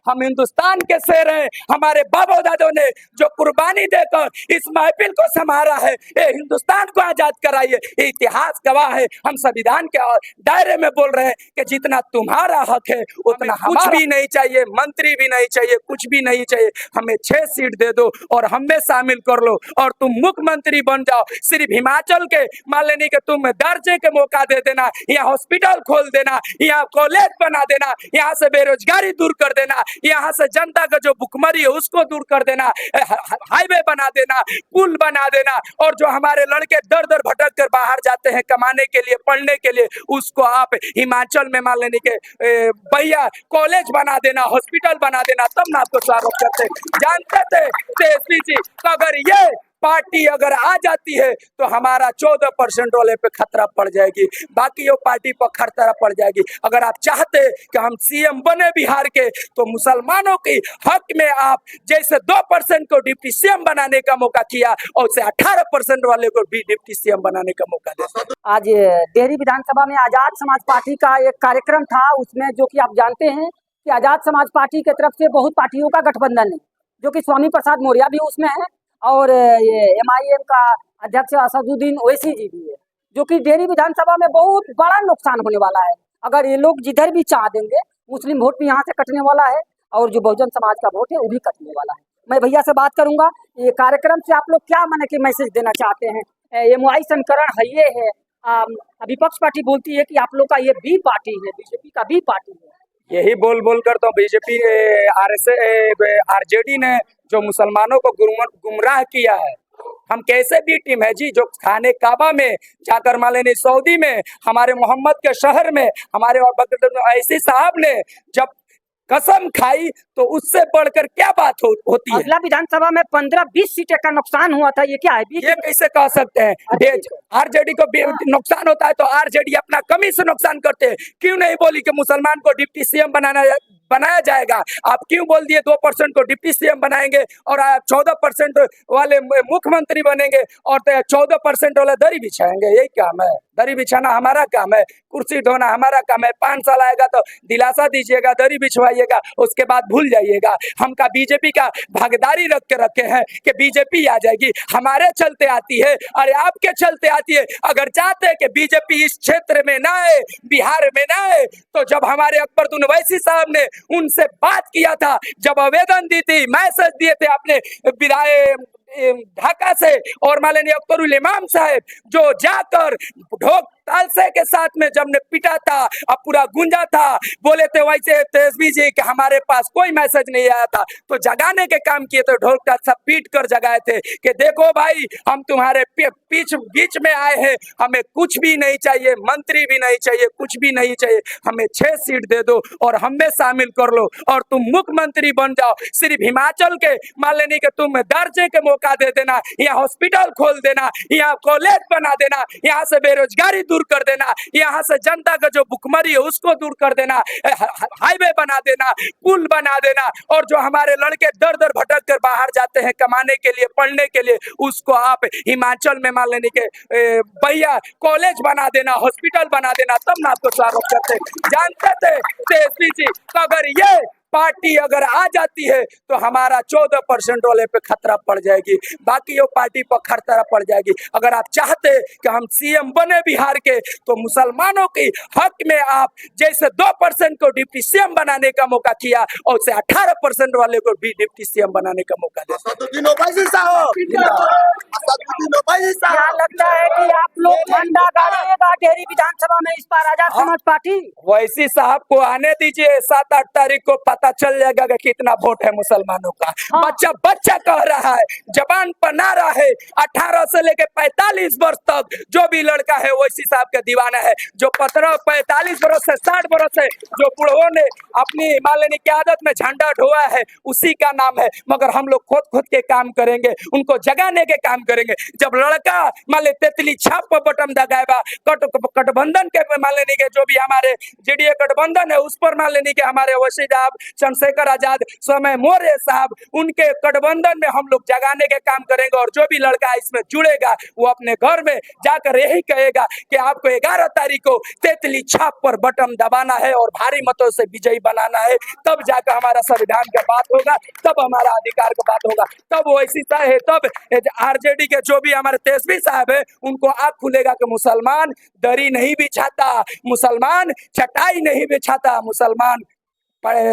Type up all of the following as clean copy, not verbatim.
हम हिंदुस्तान के शेर हैं। हमारे बाबा दादों ने जो कुर्बानी देकर इस महफिल को संभाला है, ये हिंदुस्तान को आजाद कराइए, ये इतिहास गवाह है। हम संविधान के दायरे में बोल रहे हैं कि जितना तुम्हारा हक है उतना कुछ भी नहीं चाहिए, मंत्री भी नहीं चाहिए, कुछ भी नहीं चाहिए। हमें 6 सीट दे दो और हमें शामिल कर लो और तुम मुख्यमंत्री बन जाओ। सिर्फ हिमाचल के मान लेने के तुम दर्जे के मौका दे देना, यहाँ हॉस्पिटल खोल देना, यहाँ कॉलेज बना देना, यहाँ से बेरोजगारी दूर कर देना, यहाँ से जनता का जो भुखमरी है उसको दूर कर देना, हाईवे बना देना, पुल बना देना, और जो हमारे लड़के दर दर भटक कर बाहर जाते हैं कमाने के लिए, पढ़ने के लिए, उसको आप हिमाचल में मान लेने के भैया कॉलेज बना देना, हॉस्पिटल बना देना, तब ना आपको स्वागत करते। जानते थे तेजस्वी जी अगर ये पार्टी अगर आ जाती है तो हमारा 14% वाले पे खतरा पड़ जाएगी, बाकी वो पार्टी पर खतरा पड़ जाएगी। अगर आप चाहते कि हम सीएम बने बिहार के तो मुसलमानों के हक में आप जैसे 2% को डिप्टी सीएम बनाने का मौका किया और उसे 18% वाले को भी डिप्टी सीएम बनाने का मौका दिया। आज डेहरी विधानसभा में आजाद समाज पार्टी का एक कार्यक्रम था, उसमें जो कि आप जानते हैं कि आजाद समाज पार्टी की तरफ से बहुत पार्टियों का गठबंधन है, जो कि स्वामी प्रसाद मौर्य भी उसमें है और ये MIM का अध्यक्ष असदुद्दीन ओवैसी जी भी है, जो कि डेहरी विधानसभा में बहुत बड़ा नुकसान होने वाला है। अगर ये लोग जिधर भी चाह देंगे, मुस्लिम वोट भी यहाँ से कटने वाला है और जो बहुजन समाज का वोट है वो भी कटने वाला है। मैं भैया से बात करूंगा, ये कार्यक्रम से आप लोग क्या माने कि मैसेज देना चाहते हैं? MOI संकरण है, ये है विपक्ष पार्टी बोलती है कि आप लोग का ये बी पार्टी है, बीजेपी का बी पार्टी है। यही बोल बोल कर तो बीजेपी RJD ने जो मुसलमानों को गुमराह किया है। हम कैसे भी टीम है जी, जो खाने काबा में जाकर मान लेने सऊदी में हमारे मोहम्मद के शहर में हमारे और ऐसी साहब ने जब कसम खाई तो उससे बढ़कर क्या बात होती है। अगला विधानसभा में 15-20 सीटें का नुकसान हुआ था, ये क्या है? ये कैसे कह सकते हैं? RJD को नुकसान होता है तो RJD अपना कमी से नुकसान करते हैं। क्यों नहीं बोली कि मुसलमान को डिप्टी सीएम बनाया जाएगा? आप क्यों बोल दिए 2% को डिप्टी सीएम बनाएंगे और 14% वाले मुख्यमंत्री बनेंगे और 14% वाले दरी बिछाएंगे? यही काम है, दरी बिछाना हमारा काम है, कुर्सी ढोना हमारा काम है। 5 साल आएगा तो दिलासा दीजिएगा, दरी बिछवाइएगा, उसके बाद भूल जाइएगा। हम का बीजेपी का भागीदारी रखे हैं कि बीजेपी आ जाएगी, हमारे चलते आती है, अरे आपके चलते आती है। अगर चाहते हैं कि बीजेपी इस क्षेत्र में ना आए, बिहार में ना आए, तो जब हमारे अकबरुद्दीन ओवैसी साहब ने उनसे बात किया था, जब आवेदन दी थी, मैसेज दिए थे अपने ढाका से, और माननीय अख्तरुल इमाम साहब जो जाकर ढोक तालसे के साथ में जब ने पिटा था, अब पूरा गुंजा था, बोले थे वैसे तेजस्वी जी कि हमारे पास कोई मैसेज नहीं आया था, तो जगाने के काम किए थे, ढोक तालसा पीट कर जगाए थे कि देखो भाई हम तुम्हारे बीच में आए हैं, हमें कुछ भी नहीं चाहिए, मंत्री भी नहीं चाहिए, कुछ भी नहीं चाहिए, हमें 6 सीट दे दो और हमें शामिल कर लो और तुम मुख्यमंत्री बन जाओ। सिर्फ हिमाचल के मान लेने के तुम दर्जे के मौका दे देना, यहाँ हॉस्पिटल खोल देना, यहाँ कॉलेज बना देना, यहाँ से बेरोजगारी दूर कर देना, यहाँ से जनता का जो भुखमरी है उसको दूर कर देना, हाईवे बना देना, पुल बना देना, और जो हमारे लड़के दर दर भटक कर बाहर जाते हैं कमाने के लिए, पढ़ने के लिए, उसको आप हिमाचल में मान लेने के भैया कॉलेज बना देना, हॉस्पिटल बना देना, तब ना आपको स्वागत करते। जानते थे तेजस्वी जी अगर ये पार्टी अगर आ जाती है तो हमारा 14% वाले पे खतरा पड़ जाएगी, बाकी वो पार्टी पर खतरा पड़ जाएगी। अगर आप चाहते कि हम सीएम बने बिहार के तो मुसलमानों के हक में आप जैसे 2% को डिप्टी सीएम बनाने का मौका किया और उसे 18% वाले को भी डिप्टी सीएम बनाने का मौका दिया। क्या लगता है कि आप लोग झंडा गाड़िएगा डेहरी विधानसभा में इस बार आजाद समाज पार्टी? ओवैसी साहब को आने दीजिए, 7-8 तारीख को पता चल जाएगा कि कितना वोट है मुसलमानों का। बच्चा कह रहा है, जबान पर नारा है, 18 से लेके 45 वर्ष तक जो भी लड़का है ओवैसी साहब का दीवाना है। जो 45 वर्ष से 60 वर्ष से जो बुढ़ों ने अपनी मान लेने की आदत में झंडा ढोआ है उसी का नाम है। मगर हम लोग खुद के काम करेंगे, उनको जगाने के काम करेंगे। जब लड़का मान ले तितली छाप पर बटन दगाएगा, गठबंधन के मान लेने के जो भी हमारे JDA गठबंधन है उस पर मान लेने के हमारे ओवैसी साहब चंद्रशेखर आजाद, समय मौर्य साहब, उनके गठबंधन में हम लोग जगाने के काम करेंगे। और जो भी लड़का इसमें जुड़ेगा वो अपने घर में जाकर यही कहेगा कि आपको 11 तारीख को तेतली छाप पर बटन दबाना है और भारी मतों से विजयी बनाना है। तब जाकर हमारा संविधान का बात होगा, तब हमारा अधिकार का बात होगा, तब वो ऐसी है, तब आरजेडी के जो भी हमारे तेजस्वी साहब है उनको आँख खुलेगा कि मुसलमान दरी नहीं बिछाता, मुसलमान चटाई नहीं बिछाता, मुसलमान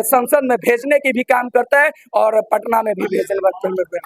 संसद में भेजने की भी काम करता है और पटना में भी भेजने।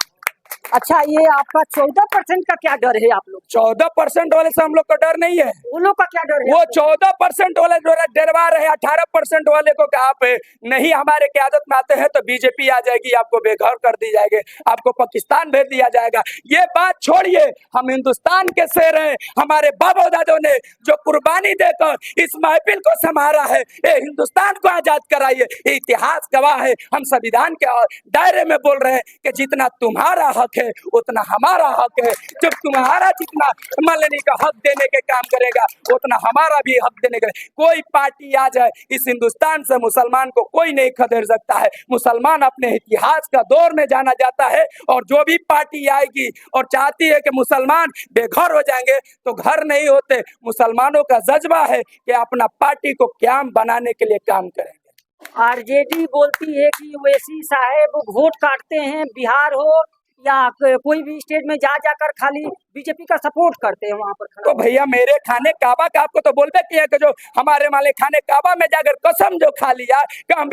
अच्छा, ये आपका 14% का क्या डर है? आप लोग 14% वाले से हम लोग का डर नहीं है, वो लोग का क्या डर है? वो 14% वाले जो डरवा रहे हैं 18% वाले को कि आप नहीं हमारे क्यादत में आते हैं तो बीजेपी आ जाएगी, आपको बेघर कर दी जाएगी, आपको पाकिस्तान भेज दिया जाएगा। ये बात छोड़िए, हम हिंदुस्तान के शेर हैं। हमारे बाबा दादों ने जो कुर्बानी देकर इस महफिल को संभाला है, ये हिंदुस्तान को आजाद कराइए, ये इतिहास गवाह है। हम संविधान के दायरे में बोल रहे हैं कि जितना तुम्हारा हक है उतना हमारा हक है। जब तुम्हारा जितना मल्लनी का हक देने के काम करेगा उतना हमारा भी हक देने का। कोई पार्टी आ जाए इस हिंदुस्तान से मुसलमान को कोई नहीं खदेड़ सकता है। मुसलमान अपने इतिहास का दौर में जाना जाता है और जो भी पार्टी आएगी और चाहती है कि मुसलमान बेघर हो जाएंगे तो घर नहीं होते। मुसलमानों का जज्बा है कि अपना पार्टी को क्याम बनाने के लिए काम करेंगे। आरजेडी बोलती है कि ओवैसी साहब वोट काटते हैं, बिहार हो या कोई भी स्टेट में जा जाकर खाली बीजेपी का सपोर्ट करते हैं वहां पर। तो भैया मेरे खाने काबा का आपको तो बोलते किया कि जो हमारे वाले खाने काबा में जाकर कसम जो खा लिया कि हम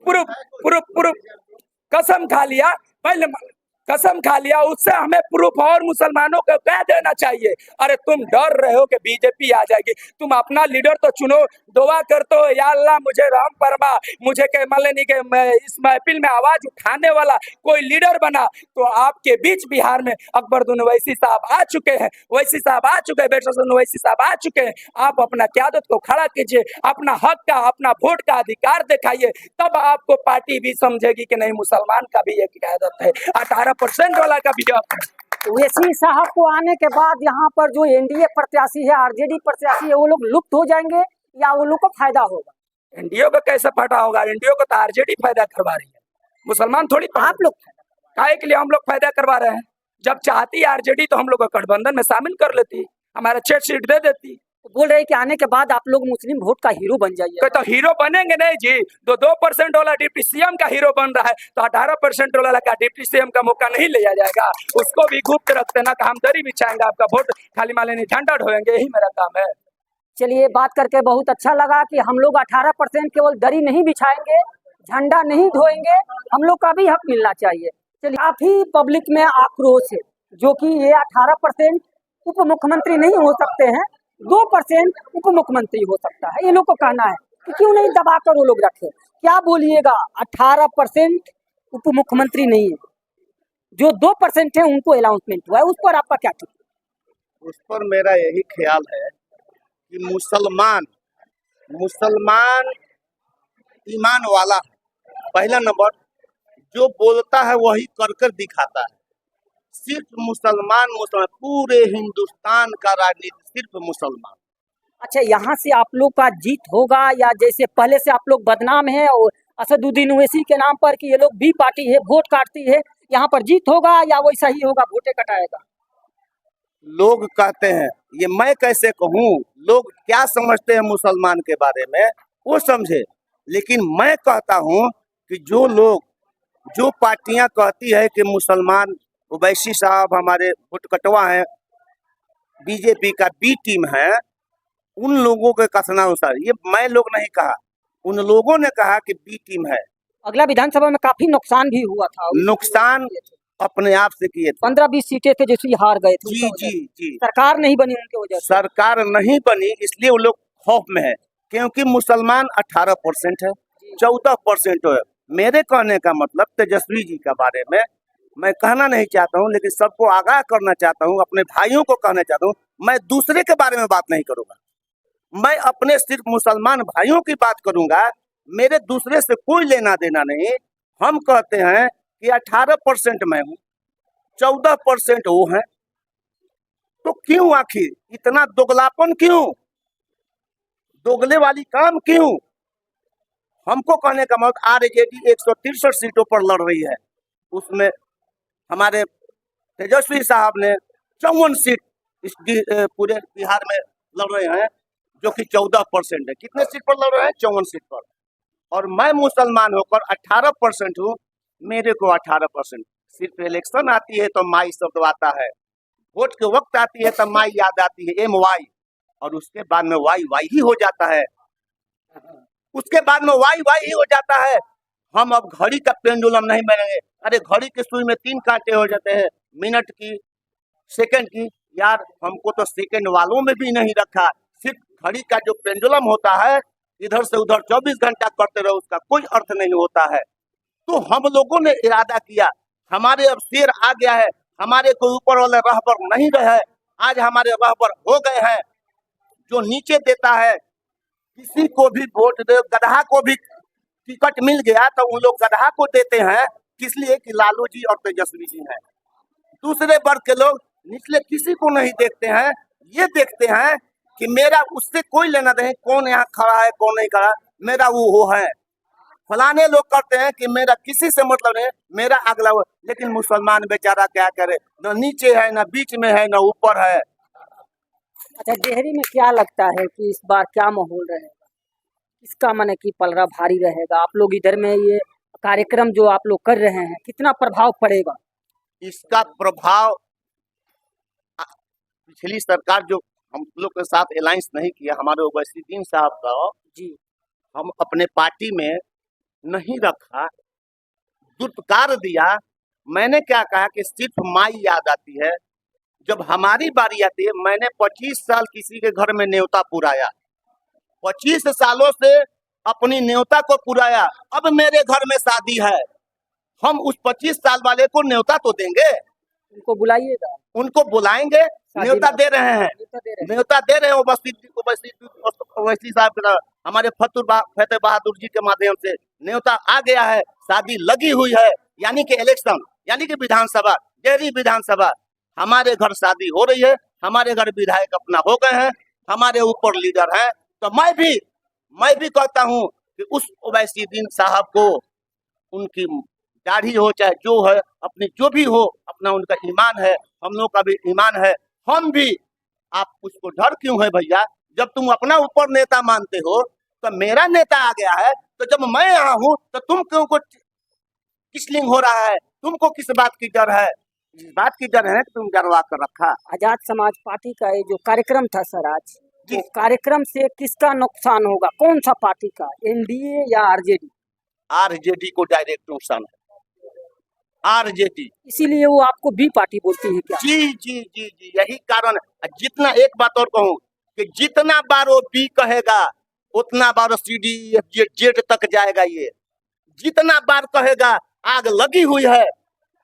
प्रूफ कसम खा लिया, पहले कसम खा लिया, उससे हमें प्रूफ और मुसलमानों को कह देना चाहिए। अरे तुम डर रहे हो कि बीजेपी आ जाएगी, तुम अपना लीडर तो चुनो, दुआ कर तो या अल्लाह मुझे रहम फरमा, मुझे के मल्लनी के इस महफिल में आवाज उठाने वाला कोई लीडर बना। तो आपके बीच बिहार में अकबरुद्दीन ओवैसी साहब आ चुके हैं, ओवैसी साहब आ चुके हैं, बेशुमार ओवैसी साहब आ चुके हैं। आप अपना क़यादत को खड़ा कीजिए, अपना हक का, अपना वोट का अधिकार दिखाइए, तब आपको पार्टी भी समझेगी कि नहीं मुसलमान का भी एक क़यादत है, 18% वाला का भी हक है। ओवैसी साहब को आने के बाद यहाँ पर जो एनडीए प्रत्याशी है, आरजेडी प्रत्याशी है, वो लोग लुप्त हो जाएंगे या वो लोग को फायदा होगा? एनडीए को कैसे फायदा होगा? एनडीए को तो आरजेडी फायदा करवा रही है, मुसलमान थोड़ी। आप लोग काहे के लिए हम लोग फायदा करवा रहे हैं? जब चाहती आरजेडी तो हम लोग को गठबंधन में शामिल कर लेती, हमारा 6 सीट दे देती। बोल रहे हैं कि आने के बाद आप लोग मुस्लिम वोट का हीरो बन जाइए। तो हीरो बनेंगे नहीं जी, 2% वाला डिप्टी सीएम का हीरो बन रहा है तो 18% वाला का डिप्टी सीएम का मौका नहीं लिया जाएगा? उसको भी गुप्त रखते ना, हम दरी बिछाएंगे, आपका वोट खाली मालेनी झंडा ढोएंगे, यही मेरा काम है। चलिए, बात करके बहुत अच्छा लगा कि हम लोग 18% केवल दरी नहीं बिछाएंगे, झंडा नहीं ढोएंगे, हम लोग का भी हक मिलना चाहिए। चलिए, काफी पब्लिक में आक्रोश है जो कि ये 18% उप मुख्यमंत्री नहीं हो सकते हैं, 2% उप मुख्यमंत्री हो सकता है। ये लोग को कहना है कि क्यों नहीं दबाकर वो लोग रखे। क्या बोलिएगा, 18% उप मुख्यमंत्री नहीं है, जो 2% है उनको अनाउंसमेंट हुआ है, उस पर आपका क्या टिप्पणी? उस पर मेरा यही ख्याल है कि मुसलमान ईमान वाला है। पहला नंबर, जो बोलता है वही कर कर दिखाता है। सिर्फ मुसलमान पूरे हिंदुस्तान का राजनीति सिर्फ मुसलमान। अच्छा, यहाँ से आप लोग का जीत होगा या जैसे पहले से आप लोग बदनाम है और असदुद्दीन ओवैसी के नाम पर कि ये लोग भी पार्टी है, वोट काटती है, यहाँ पर जीत होगा या वैसा ही होगा, वोटे कटाएगा? लोग कहते हैं, ये मैं कैसे कहूँ? लोग क्या समझते हैं मुसलमान के बारे में वो समझे, लेकिन मैं कहता हूँ कि जो पार्टियां कहती है कि मुसलमान, ओवैसी साहब हमारे वोट कटवा है, बीजेपी का बी टीम है, उन लोगों के कथनानुसार, ये मैं लोग नहीं कहा, उन लोगों ने कहा कि बी टीम है। अगला विधानसभा में काफी नुकसान भी हुआ था। नुकसान अपने आप से किए थे, 15-20 सीटें थे जिसकी हार गए थे। जी। सरकार नहीं बनी उनके वजह से। सरकार नहीं बनी इसलिए वो लोग खौफ में है, क्योंकि मुसलमान 18% है, 14% है। मेरे कहने का मतलब तेजस्वी जी के बारे में मैं कहना नहीं चाहता हूँ, लेकिन सबको आगाह करना चाहता हूँ, अपने भाइयों को कहना चाहता हूँ, मैं दूसरे के बारे में बात नहीं करूंगा, मैं अपने सिर्फ मुसलमान भाइयों की बात करूंगा। मेरे दूसरे से कोई लेना देना नहीं। हम कहते हैं कि 18% मैं हूँ, 14% वो है, तो क्यों आखिर इतना दोगलापन, क्यों दोगले वाली काम क्यों? हमको कहने का मतलब आरजेडी 163 सीटों पर लड़ रही है, उसमें हमारे तेजस्वी साहब ने 54 सीट इस पूरे बिहार में लड़ रहे हैं, जो कि 14% है। कितने सीट पर लड़ रहे हैं? 54 सीट पर। और मैं मुसलमान होकर 18% हूँ, मेरे को 18%। सिर्फ इलेक्शन आती है तो माई शब्द आता है, वोट के वक्त आती है तो माई याद आती है, MY, और उसके बाद में वाई ही हो जाता है, उसके बाद में वाई ही हो जाता है। हम अब घड़ी का पेंडुलम नहीं बनेंगे। अरे घड़ी के सुई में 3 कांटे हो जाते हैं, मिनट की, सेकंड की। यार हमको तो सेकंड वालों में भी नहीं रखा। सिर्फ घड़ी का जो पेंडुलम होता है, इधर से उधर 24 घंटा करते रहो, उसका कोई अर्थ नहीं होता है। तो हम लोगों ने इरादा किया, हमारे अब शेर आ गया है, हमारे कोई ऊपर वाले रहबर नहीं रहे, आज हमारे रहबर हो गए हैं। जो नीचे देता है, किसी को भी वोट दे, गधा को भी टिकट मिल गया तो उन लोग गधा को देते हैं, किस लिए कि लालू जी और तेजस्वी जी हैं। दूसरे वर्ग के लोग निचले किसी को नहीं देखते हैं, ये देखते हैं कि मेरा उससे कोई लेना नहीं, कौन यहाँ खड़ा है कौन नहीं खड़ा, मेरा वो है। फलाने लोग करते हैं कि मेरा किसी से मतलब नहीं, मेरा अगला वो। लेकिन मुसलमान बेचारा क्या करे, न नीचे है, न बीच में है, न ऊपर है। अच्छा, डेहरी में क्या लगता है कि इस बार क्या माहौल रहेगा, किसका मन की पलड़ा भारी रहेगा? आप लोग इधर में ये कार्यक्रम जो आप लोग कर रहे हैं, कितना प्रभाव पड़ेगा? इसका प्रभाव पिछली सरकार जो हम लोग के साथ अलायंस नहीं किया, हमारे ओवैसी साहब का जी, हम अपने पार्टी में नहीं रखा, दुत्कार दिया। मैंने क्या कहा कि सिर्फ माई याद आती है। जब हमारी बारी आती है, मैंने 25 साल किसी के घर में न्योता पुराया, 25 सालों से अपनी न्योता को पुराया। अब मेरे घर में शादी है, हम उस 25 साल वाले को न्योता तो देंगे, उनको बुलाइएगा, उनको बुलाएंगे। न्योता दे रहे हैं, न्योता दे रहे हैं ओवैसी साहब के, हमारे फतेह बहादुर जी के माध्यम से न्योता आ गया है, शादी लगी हुई है। यानी कि इलेक्शन, यानी कि विधानसभा, डेहरी विधानसभा, हमारे घर शादी हो रही है, हमारे घर विधायक अपना हो गए हैं, हमारे ऊपर लीडर हैं। तो मैं भी कहता हूँ कि उस ओवैसी साहब को, उनकी दाढ़ी हो चाहे जो है, अपनी जो भी हो, अपना उनका ईमान है, हम लोग का भी ईमान है, हम भी। आप उसको डर क्यों है भैया? जब तुम अपना ऊपर नेता मानते हो तो मेरा नेता आ गया है, तो जब मैं यहाँ हूँ तो तुम क्यों को किसलिंग हो रहा है? तुमको किस बात की डर है? इस बात की डर है कि तुम डरवा कर रखा। आजाद समाज पार्टी का ये जो कार्यक्रम था सर आज, तो कार्यक्रम से किसका नुकसान होगा? कौन सा पार्टी का, NDA या RJD? RJD को डायरेक्ट नुकसान है, RJD। इसीलिए वो आपको बी पार्टी बोलती है क्या? जी, यही कारण है। जितना, एक बात और कहूँ कि जितना बार वो बी कहेगा उतना बार CD, F, G तक जाएगा। ये जितना बार कहेगा आग लगी हुई है,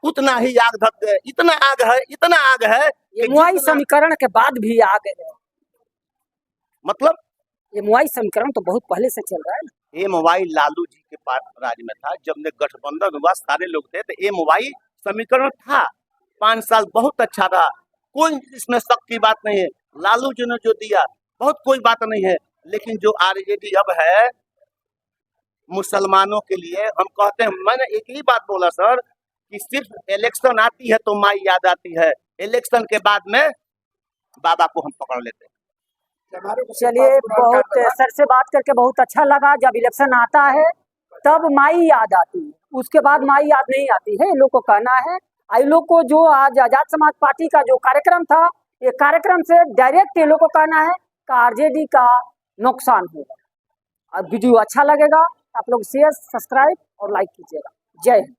उतना ही आग धक गए। इतना आग है कि MY समीकरण के बाद भी आगे है। मतलब MY समीकरण तो बहुत पहले से चल रहा है ना। MY लालू जी के पास राज में था, जब ने गठबंधन हुआ सारे लोग थे, तो MY समीकरण था। 5 साल बहुत अच्छा रहा, कोई इसमें शक की बात नहीं है। लालू जी ने जो दिया बहुत कोई बात नहीं है। लेकिन जो RJD अब है मुसलमानों के लिए, हम कहते हैं, मैंने एक ही बात बोला सर कि सिर्फ इलेक्शन आती है तो माई याद आती है, इलेक्शन के बाद में बाबा को हम पकड़ लेते हैं। चलिए, बहुत सर से बात करके बहुत अच्छा लगा। जब इलेक्शन आता है तब माई याद आती है, उसके बाद माई याद नहीं आती है, इन लोग को कहना है। आई लोग को जो आज आजाद समाज पार्टी का जो कार्यक्रम था, ये कार्यक्रम से डायरेक्ट ये लोग को कहना है कि RJD का नुकसान होगा। अब वीडियो अच्छा लगेगा आप लोग शेयर, सब्सक्राइब और लाइक कीजिएगा। जय हिंद।